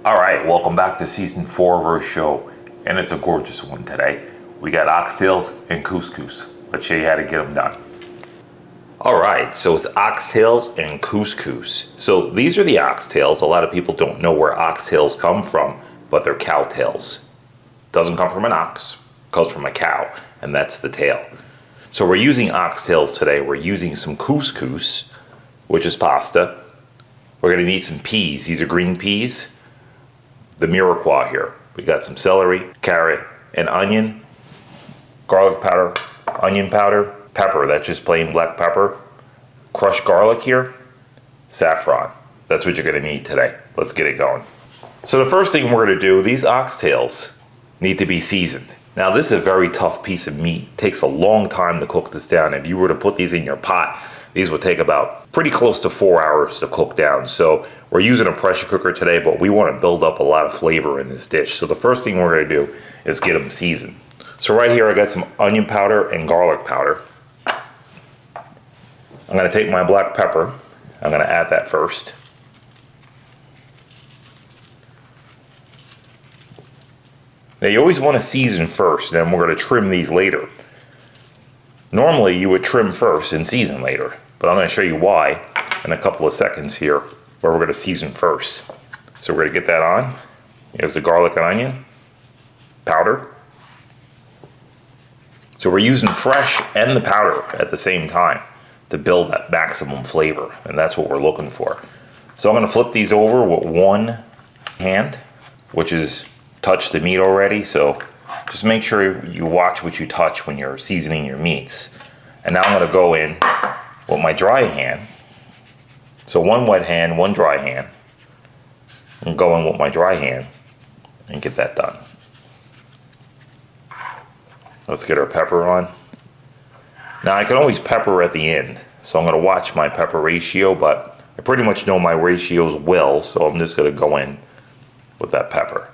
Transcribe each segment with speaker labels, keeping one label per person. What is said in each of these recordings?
Speaker 1: Alright, welcome back to season 4 of our show, and it's a gorgeous one today. We got oxtails and couscous. Let's show you how to get them done. Alright, so it's oxtails and couscous. So these are the oxtails. A lot of people don't know where oxtails come from, but they're cow tails. Doesn't come from an ox, it comes from a cow, and that's the tail. So we're using oxtails today. We're using some couscous, which is pasta. We're going to need some peas. These are green peas. The mirepoix here. We got some celery, carrot, and onion, garlic powder, onion powder, pepper, that's just plain black pepper, crushed garlic here, saffron. That's what you're gonna need today. Let's get it going. So the first thing we're gonna do, these oxtails need to be seasoned. Now this is a very tough piece of meat. It takes a long time to cook this down. If you were to put these in your pot, these would take about pretty close to 4 hours to cook down. So we're using a pressure cooker today, but we want to build up a lot of flavor in this dish. So the first thing we're going to do is get them seasoned. So right here I got some onion powder and garlic powder. I'm going to take my black pepper. I'm going to add that first. Now you always want to season first, then we're going to trim these later. Normally you would trim first and season later, but I'm going to show you why in a couple of seconds here, where we're going to season first. So we're going to get that on. Here's the garlic and onion powder. So we're using fresh and the powder at the same time to build that maximum flavor, and that's what we're looking for. So I'm going to flip these over with one hand, which is touched the meat already, so just make sure you watch what you touch when you're seasoning your meats. And now I'm going to go in with my dry hand. So one wet hand, one dry hand. And go in with my dry hand and get that done. Let's get our pepper on. Now I can always pepper at the end, so I'm going to watch my pepper ratio, but I pretty much know my ratios well, so I'm just going to go in with that pepper.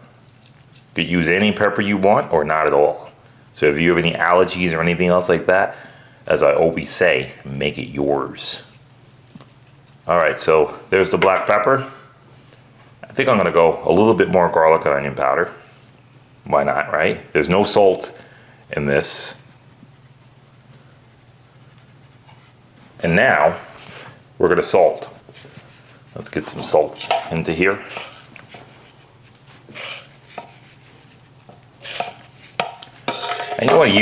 Speaker 1: You could use any pepper you want or not at all. So if you have any allergies or anything else like that, as I always say, make it yours. Alright, so there's the black pepper. I think I'm going to go a little bit more garlic and onion powder. Why not, right? There's no salt in this. And now we're going to salt. Let's get some salt into here. And you want to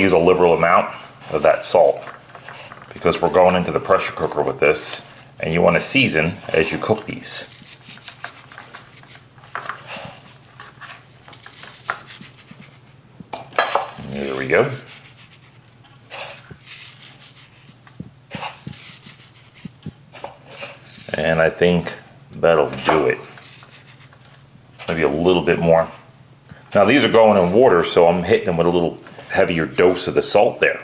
Speaker 1: use a liberal amount of that salt, because we're going into the pressure cooker with this, and you want to season as you cook these. There we go. And I think that'll do it. Maybe a little bit more. Now these are going in water, so I'm hitting them with a little heavier dose of the salt there,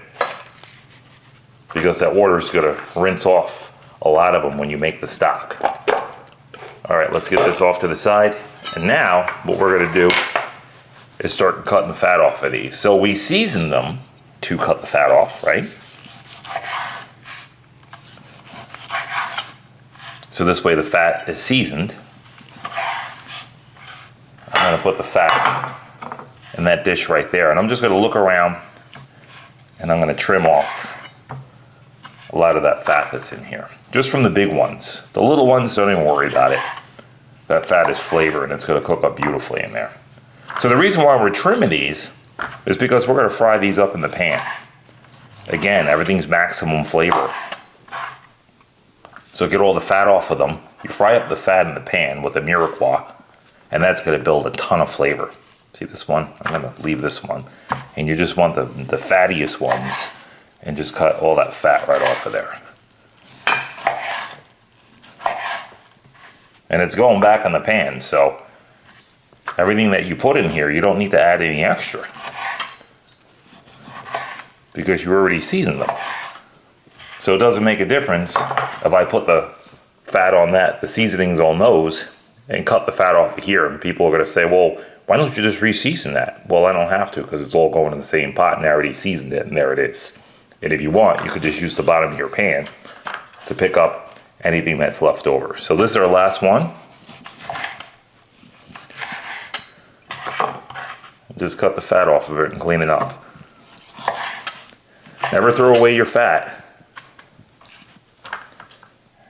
Speaker 1: because that water is going to rinse off a lot of them when you make the stock. Alright, let's get this off to the side. And now what we're going to do is start cutting the fat off of these. So we season them to cut the fat off, right? So this way the fat is seasoned. I'm going to put the fat in that dish right there, and I'm just going to look around and I'm going to trim off a lot of that fat that's in here, just from the big ones. The little ones, don't even worry about it. That fat is flavor and it's going to cook up beautifully in there. So the reason why we're trimming these is because we're going to fry these up in the pan. Again, everything's maximum flavor. So get all the fat off of them. You fry up the fat in the pan with the mirepoix, and that's going to build a ton of flavor. See this one? I'm going to leave this one. And you just want the fattiest ones, and just cut all that fat right off of there. And it's going back in the pan, so everything that you put in here, you don't need to add any extra, because you already seasoned them. So it doesn't make a difference if I put the fat on that, the seasonings on those, and cut the fat off of here. And people are going to say, well, why don't you just re-season that? Well, I don't have to, because it's all going in the same pot, and I already seasoned it, and there it is. And if you want, you could just use the bottom of your pan to pick up anything that's left over. So this is our last one. Just cut the fat off of it and clean it up. Never throw away your fat.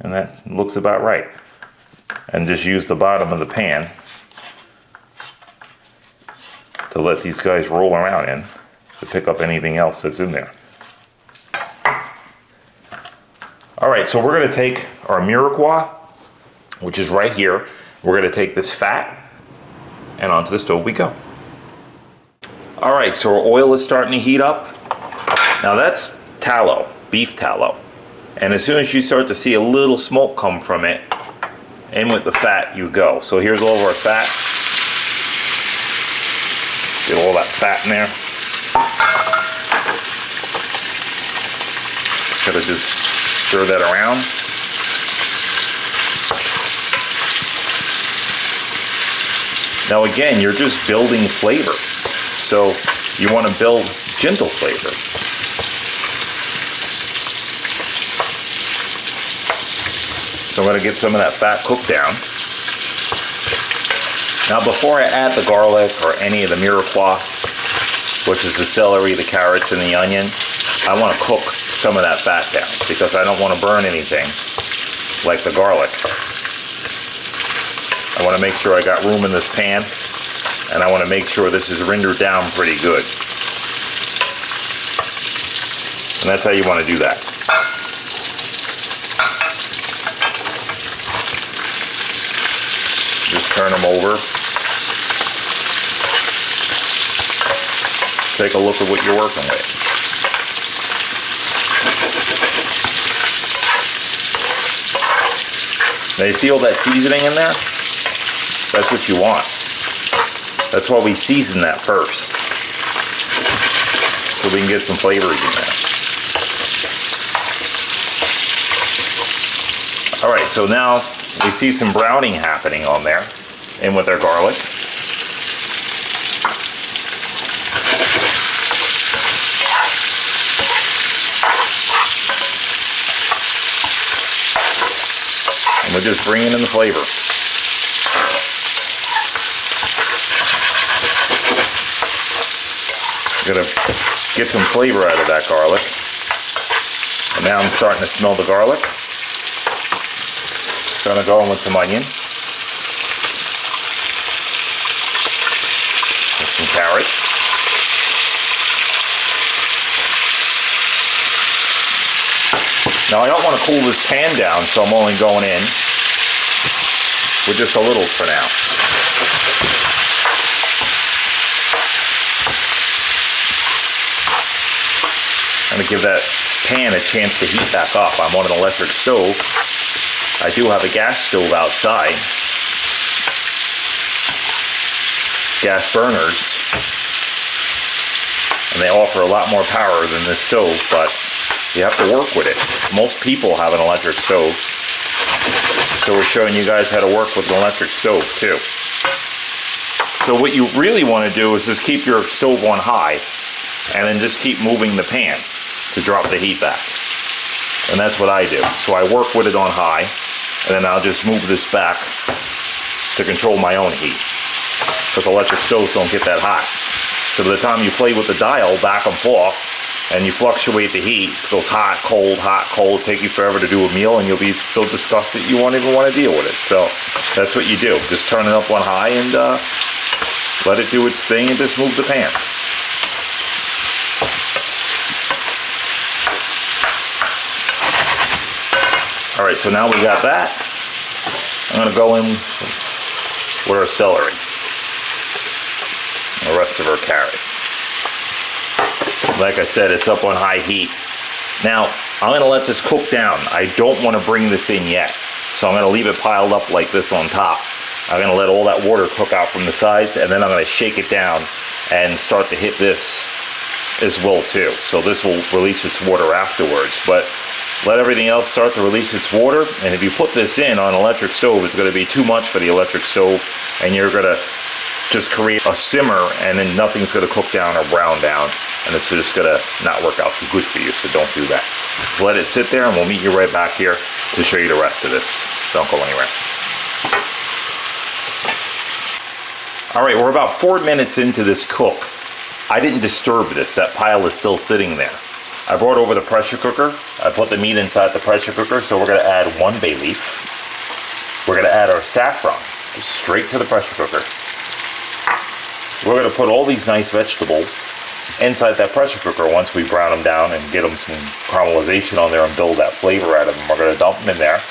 Speaker 1: And that looks about right. And just use the bottom of the pan to let these guys roll around in to pick up anything else that's in there. All right, so we're gonna take our mirepoix, which is right here. We're gonna take this fat and onto the stove we go. All right, so our oil is starting to heat up. Now that's tallow, beef tallow. And as soon as you start to see a little smoke come from it, in with the fat you go. So here's all of our fat. Get all that fat in there. Gotta just stir that around. Now again, you're just building flavor. So you want to build gentle flavor. So I'm going to get some of that fat cooked down. Now before I add the garlic or any of the mirepoix, which is the celery, the carrots, and the onion, I want to cook some of that fat down because I don't want to burn anything like the garlic. I want to make sure I got room in this pan, and I want to make sure this is rendered down pretty good. And that's how you want to do that. Just turn them over. Take a look at what you're working with. Now you see all that seasoning in there? That's what you want. That's why we season that first, so we can get some flavors in there. All right, so now we see some browning happening on there, in with our garlic. And we're just bringing in the flavor. Gonna get some flavor out of that garlic. And now I'm starting to smell the garlic. Gonna go in with some onion. And some carrots. Now I don't want to cool this pan down, so I'm only going in with just a little for now. I'm going to give that pan a chance to heat back up. I'm on an electric stove. I do have a gas stove outside. Gas burners. And they offer a lot more power than this stove, but you have to work with it. Most people have an electric stove. So we're showing you guys how to work with an electric stove too. So what you really want to do is just keep your stove on high and then just keep moving the pan to drop the heat back. And that's what I do. So I work with it on high, and then I'll just move this back to control my own heat, because electric stoves don't get that hot. So by the time you play with the dial back and forth, and you fluctuate the heat, it goes hot, cold, take you forever to do a meal, and you'll be so disgusted you won't even want to deal with it. So that's what you do. Just turn it up on high and let it do its thing, and just move the pan. All right, so now we got that. I'm gonna go in with our celery and the rest of our carrot. Like I said, it's up on high heat. Now, I'm gonna let this cook down. I don't wanna bring this in yet. So I'm gonna leave it piled up like this on top. I'm gonna let all that water cook out from the sides, and then I'm gonna shake it down and start to hit this as well too. So this will release its water afterwards. But let everything else start to release its water, and if you put this in on an electric stove, it's going to be too much for the electric stove, and you're going to just create a simmer, and then nothing's going to cook down or brown down, and it's just going to not work out too good for you, so don't do that. Just let it sit there, and we'll meet you right back here to show you the rest of this. Don't go anywhere. All right, we're about 4 minutes into this cook. I didn't disturb this. That pile is still sitting there. I brought over the pressure cooker. I put the meat inside the pressure cooker, so we're gonna add 1 bay leaf. We're gonna add our saffron, just straight to the pressure cooker. We're gonna put all these nice vegetables inside that pressure cooker once we brown them down and get them some caramelization on there and build that flavor out of them. We're gonna dump them in there.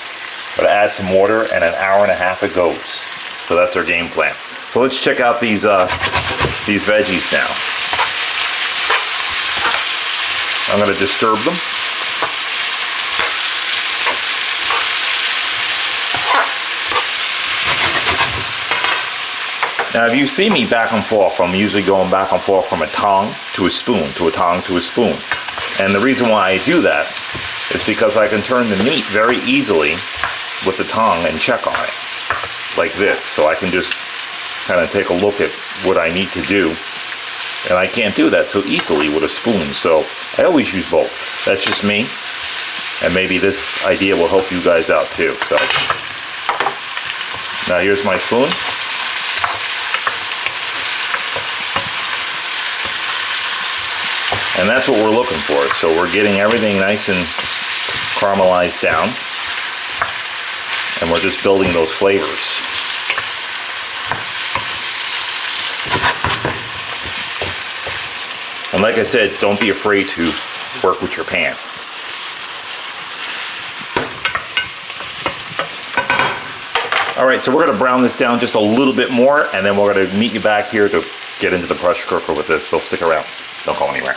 Speaker 1: We're gonna add some water, and an hour and a half it goes. So that's our game plan. So let's check out these veggies now. I'm gonna disturb them. Now if you see me back and forth, I'm usually going back and forth from a tong to a spoon, to a tong to a spoon. And the reason why I do that is because I can turn the meat very easily with the tong and check on it, like this. So I can just kind of take a look at what I need to do. And I can't do that so easily with a spoon, so I always use both. That's just me, and maybe this idea will help you guys out too. So now here's my spoon. And that's what we're looking for. So we're getting everything nice and caramelized down, and we're just building those flavors. And like I said, don't be afraid to work with your pan. All right, so we're gonna brown this down just a little bit more, and then we're gonna meet you back here to get into the pressure cooker with this, so stick around. Don't go anywhere.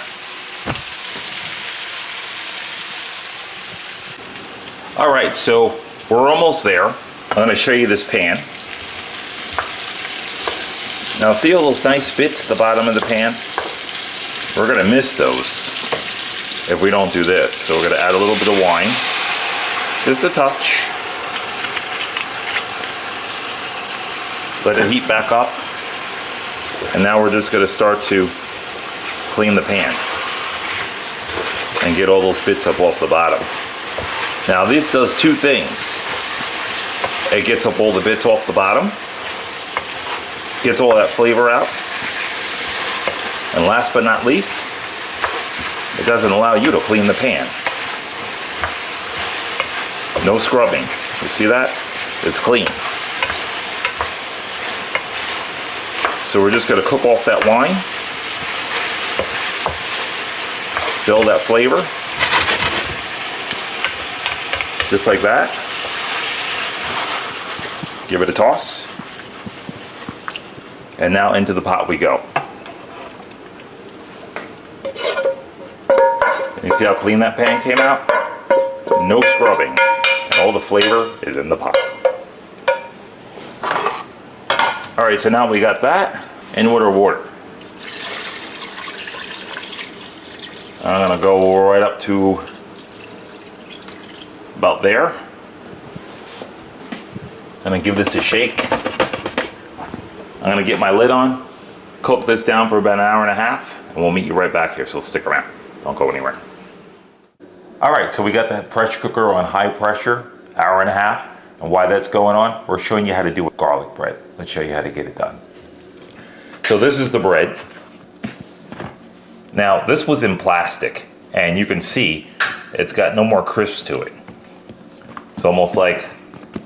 Speaker 1: All right, so we're almost there. I'm gonna show you this pan. Now see all those nice bits at the bottom of the pan? We're gonna miss those if we don't do this. So we're gonna add a little bit of wine, just a touch. Let it heat back up. And now we're just gonna start to clean the pan and get all those bits up off the bottom. Now this does 2 things. It gets up all the bits off the bottom, gets all that flavor out, and last but not least, it doesn't allow you to clean the pan. No scrubbing. You see that? It's clean. So we're just going to cook off that wine, build that flavor, just like that. Give it a toss, and now into the pot we go. You see how clean that pan came out? No scrubbing, and all the flavor is in the pot. All right, so now we got that, in with our water. I'm gonna go right up to about there. I'm gonna give this a shake. I'm gonna get my lid on, cook this down for about an hour and a half, and we'll meet you right back here, so stick around. Don't go anywhere. All right, so we got the pressure cooker on high pressure, hour and a half. And why that's going on, we're showing you how to do garlic bread. Let's show you how to get it done. So this is the bread. Now this was in plastic, and you can see it's got no more crisps to it. It's almost like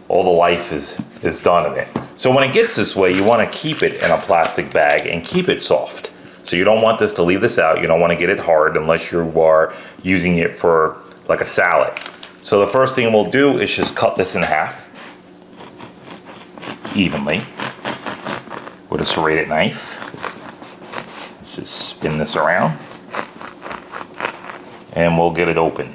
Speaker 1: all the life is done in it. So when it gets this way, you want to keep it in a plastic bag and keep it soft. So you don't want this to leave this out. You don't want to get it hard unless you are using it for like a salad. So the first thing we'll do is just cut this in half evenly with a serrated knife. Let's just spin this around and we'll get it open.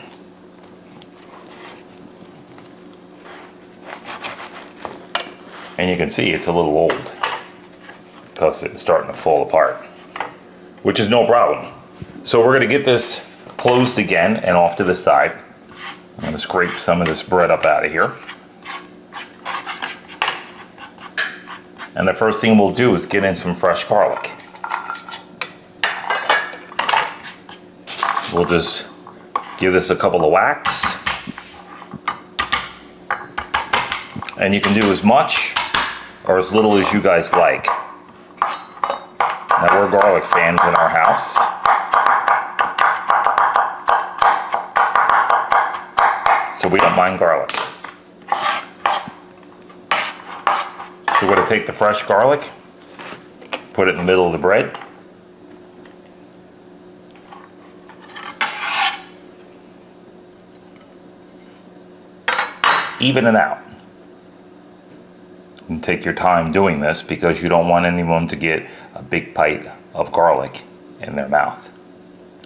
Speaker 1: And you can see it's a little old because it's starting to fall apart, which is no problem. So we're going to get this closed again and off to the side. I'm going to scrape some of this bread up out of here. And the first thing we'll do is get in some fresh garlic. We'll just give this a couple of whacks. And you can do as much or as little as you guys like. Now we're garlic fans in our house. So we don't mind garlic. So we're going to take the fresh garlic, put it in the middle of the bread. Even it out. And take your time doing this because you don't want anyone to get a big bite of garlic in their mouth.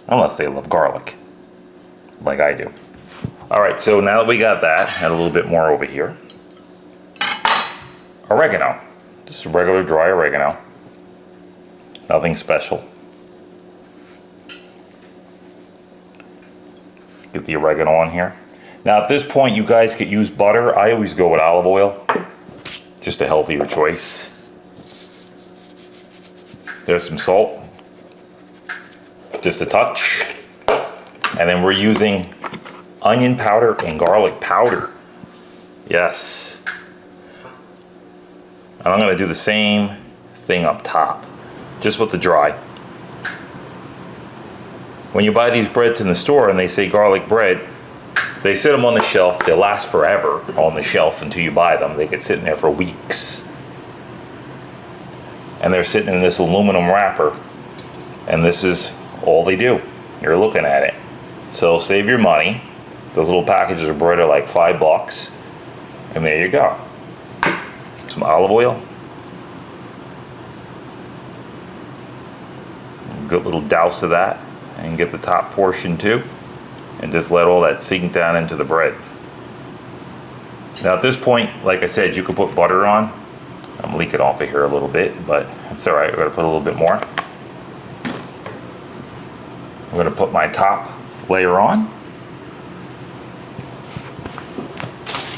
Speaker 1: Unless they love garlic, like I do. Alright, so now that we got that, add a little bit more over here. Oregano. Just regular dry oregano. Nothing special. Get the oregano on here. Now at this point you guys could use butter. I always go with olive oil. Just a healthier choice. There's some salt. Just a touch. And then we're using onion powder and garlic powder. Yes. And I'm going to do the same thing up top, just with the dry. When you buy these breads in the store and they say garlic bread, they sit them on the shelf. They last forever on the shelf until you buy them. They could sit in there for weeks. And they're sitting in this aluminum wrapper. And this is all they do. You're looking at it. So save your money. Those little packages of bread are like $5. And there you go. Some olive oil. Good little douse of that. And get the top portion too. And just let all that sink down into the bread. Now at this point, like I said, you could put butter on. I'm leaking off of here a little bit, but it's all right. We're gonna put a little bit more. I'm gonna put my top layer on.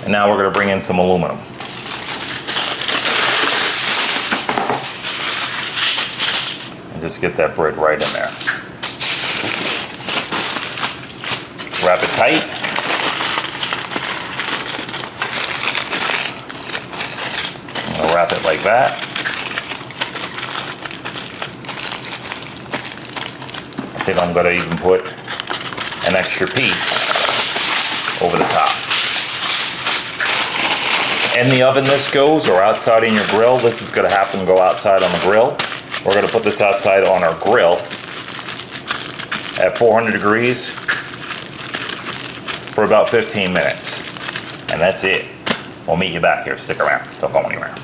Speaker 1: And now we're gonna bring in some aluminum. And just get that bread right in there. Wrap it tight. I'm gonna wrap it like that. I think I'm gonna even put an extra piece over the top. In the oven this goes, or outside in your grill. This is gonna happen to go outside on the grill. We're gonna put this outside on our grill at 400 degrees for about 15 minutes. And that's it. We'll meet you back here. Stick around. Don't go anywhere.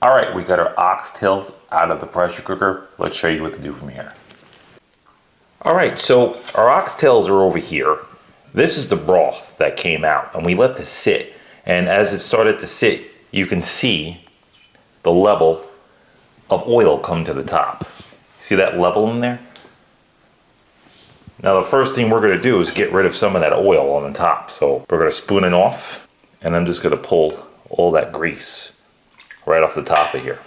Speaker 1: All right, we got our oxtails out of the pressure cooker. Let's show you what to do from here. All right, so our oxtails are over here. This is the broth that came out, and we let this sit. And as it started to sit, you can see the level of oil come to the top. See that level in there? Now the first thing we're gonna do is get rid of some of that oil on the top. So we're gonna spoon it off, and I'm just gonna pull all that grease right off the top of here.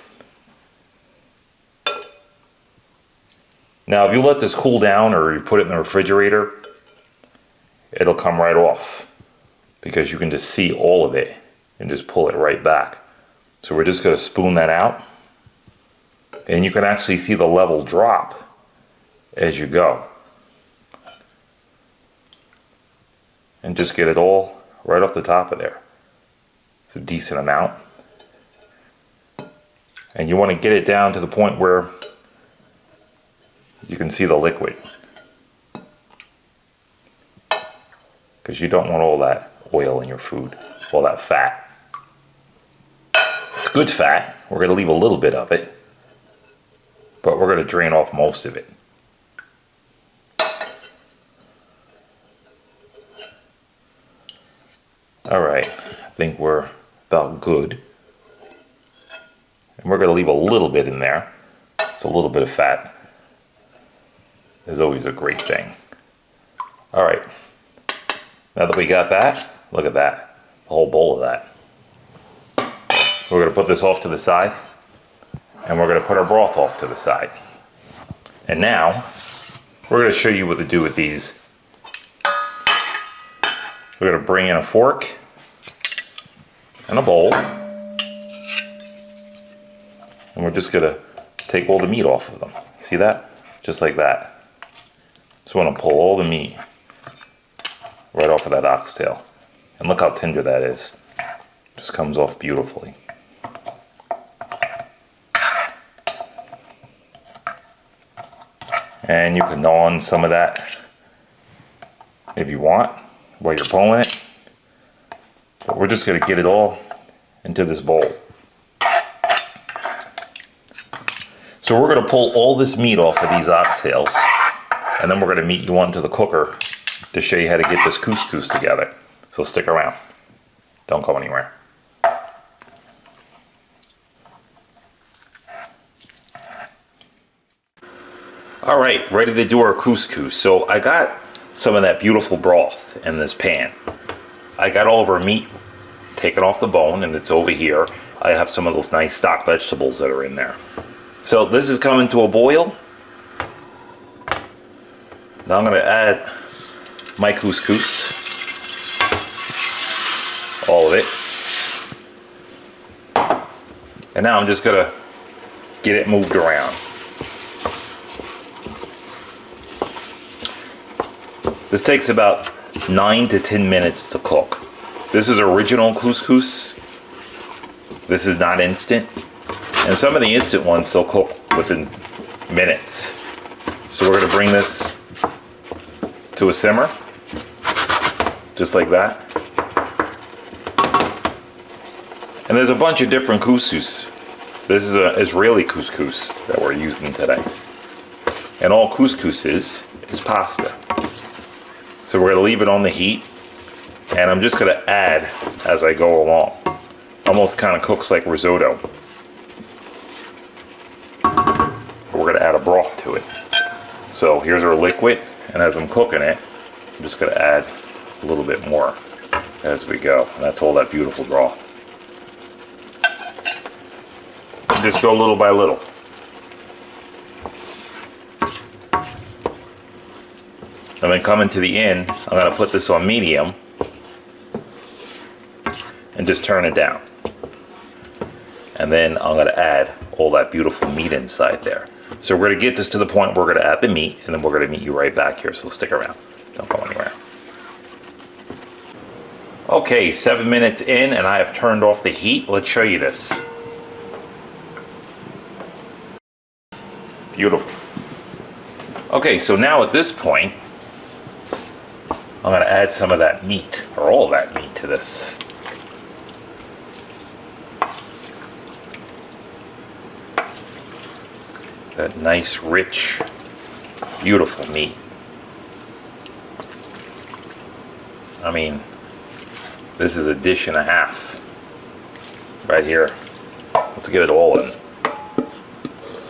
Speaker 1: Now if you let this cool down or you put it in the refrigerator, it'll come right off because you can just see all of it and just pull it right back. So we're just gonna spoon that out, and you can actually see the level drop as you go. And just get it all right off the top of there. It's a decent amount. And you want to get it down to the point where you can see the liquid. Because you don't want all that oil in your food, all that fat. It's good fat. We're going to leave a little bit of it, but we're going to drain off most of it. All right, I think we're about good. And we're going to leave a little bit in there. It's a little bit of fat. Is always a great thing. All right, now that we got that, look at that, a whole bowl of that. We're going to put this off to the side, and we're going to put our broth off to the side. And now, we're going to show you what to do with these. We're going to bring in a fork and a bowl, And we're just gonna take all the meat off of them. See that? Just like that. Just wanna pull all the meat right off of that oxtail. And look how tender that is. Just comes off beautifully. And you can gnaw on some of that if you want while you're pulling it. But we're just gonna get it all into this bowl. So we're gonna pull all this meat off of these oxtails, and then we're gonna meet you onto the cooker to show you how to get this couscous together. So stick around. Don't go anywhere. All right, ready to do our couscous. So I got some of that beautiful broth in this pan. I got all of our meat taken off the bone, and it's over here. I have some of those nice stock vegetables that are in there. So this is coming to a boil. Now I'm gonna add my couscous, all of it. And now I'm just gonna get it moved around. This takes about 9 to 10 minutes to cook. This is original couscous. This is not instant. And some of the instant ones they'll cook within minutes. So we're gonna bring this to a simmer, just like that. And there's a bunch of different couscous. This is an Israeli couscous that we're using today. And all couscous is pasta. So we're gonna leave it on the heat, and I'm just gonna add as I go along. Almost kind of cooks like risotto. We're gonna add a broth to it. So here's our liquid, and as I'm cooking it, I'm just gonna add a little bit more as we go. And that's all that beautiful broth. And just go little by little. And then coming to the end, I'm gonna put this on medium and just turn it down. And then I'm gonna add all that beautiful meat inside there. So we're gonna get this to the point where we're gonna add the meat, and then we're gonna meet you right back here, so stick around. Don't go anywhere. Okay, 7 minutes in, and I have turned off the heat. Let's show you this. Beautiful. Okay, so now at this point, I'm gonna add some of that meat, or all of that meat, to this. That nice, rich, beautiful meat. I mean, this is a dish and a half right here. Let's get it all in.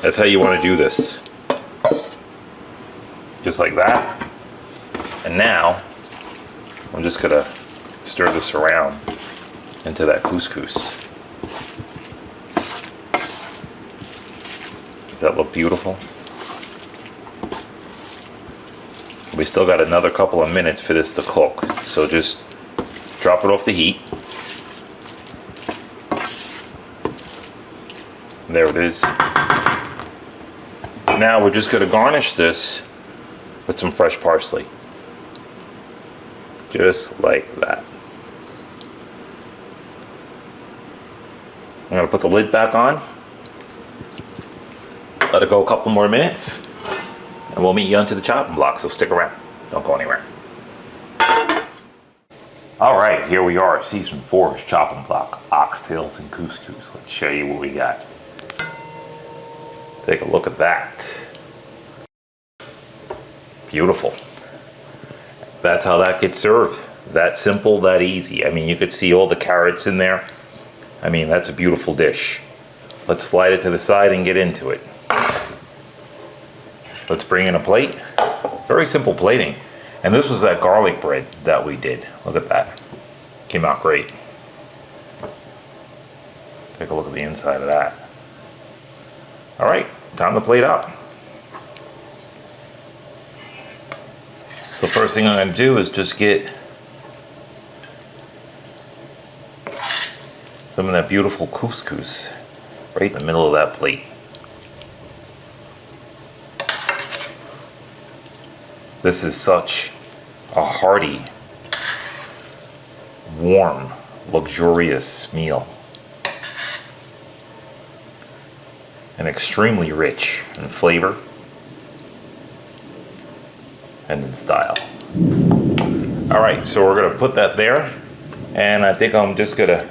Speaker 1: That's how you want to do this. Just like that. And now, I'm just gonna stir this around into that couscous. Does that look beautiful? We still got another couple of minutes for this to cook, so just drop it off the heat. There it is. Now we're just gonna garnish this with some fresh parsley. Just like that. I'm gonna put the lid back on. Let it go a couple more minutes, and we'll meet you onto the chopping block, so stick around. Don't go anywhere. All right, here we are, season 4's chopping block, oxtails and couscous. Let's show you what we got. Take a look at that. Beautiful. That's how that gets served. That simple, that easy. I mean, you could see all the carrots in there. I mean, that's a beautiful dish. Let's slide it to the side and get into it. Let's bring in a plate. Very simple plating. And this was that garlic bread that we did. Look at that. Came out great. Take a look at the inside of that. All right, time to plate up. So first thing I'm gonna do is just get some of that beautiful couscous right in the middle of that plate. This is such a hearty, warm, luxurious meal. And extremely rich in flavor and in style. All right, so we're gonna put that there, and I think I'm just gonna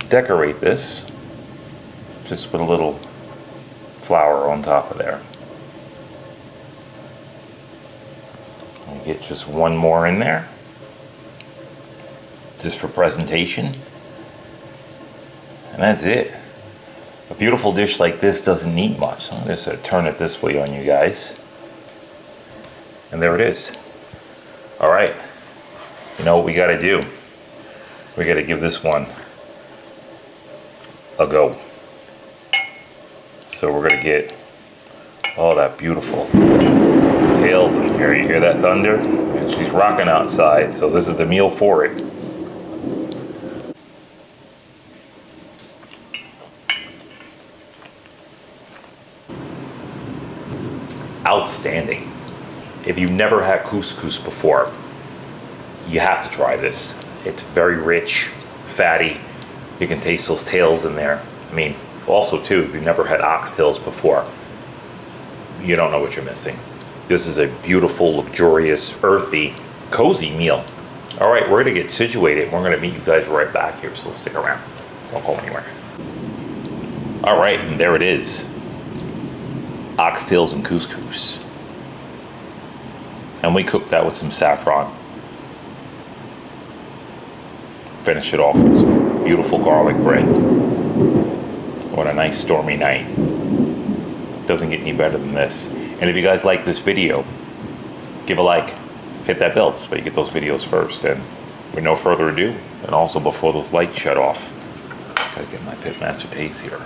Speaker 1: decorate this just with a little flour on top of there. And get just one more in there, just for presentation, and that's it. A beautiful dish like this doesn't need much. So I'm just gonna turn it this way on you guys. And there it is. All right, you know what we gotta do? We gotta give this one a go. So we're gonna get all that beautiful tails in here. You hear that thunder? And she's rocking outside, so this is the meal for it. Outstanding. If you've never had couscous before, you have to try this. It's very rich, fatty. You can taste those tails in there. I mean, also too, if you've never had oxtails before, you don't know what you're missing. This is a beautiful, luxurious, earthy, cozy meal. All right, we're gonna get situated. We're gonna meet you guys right back here, so stick around. Don't go anywhere. All right, and there it is. Oxtails and couscous. And we cooked that with some saffron. Finish it off with some beautiful garlic bread. What a nice stormy night. Doesn't get any better than this. And if you guys like this video, give a like, hit that bell so you get those videos first. And with no further ado, and also before those lights shut off, gotta get my Pitmaster taste here.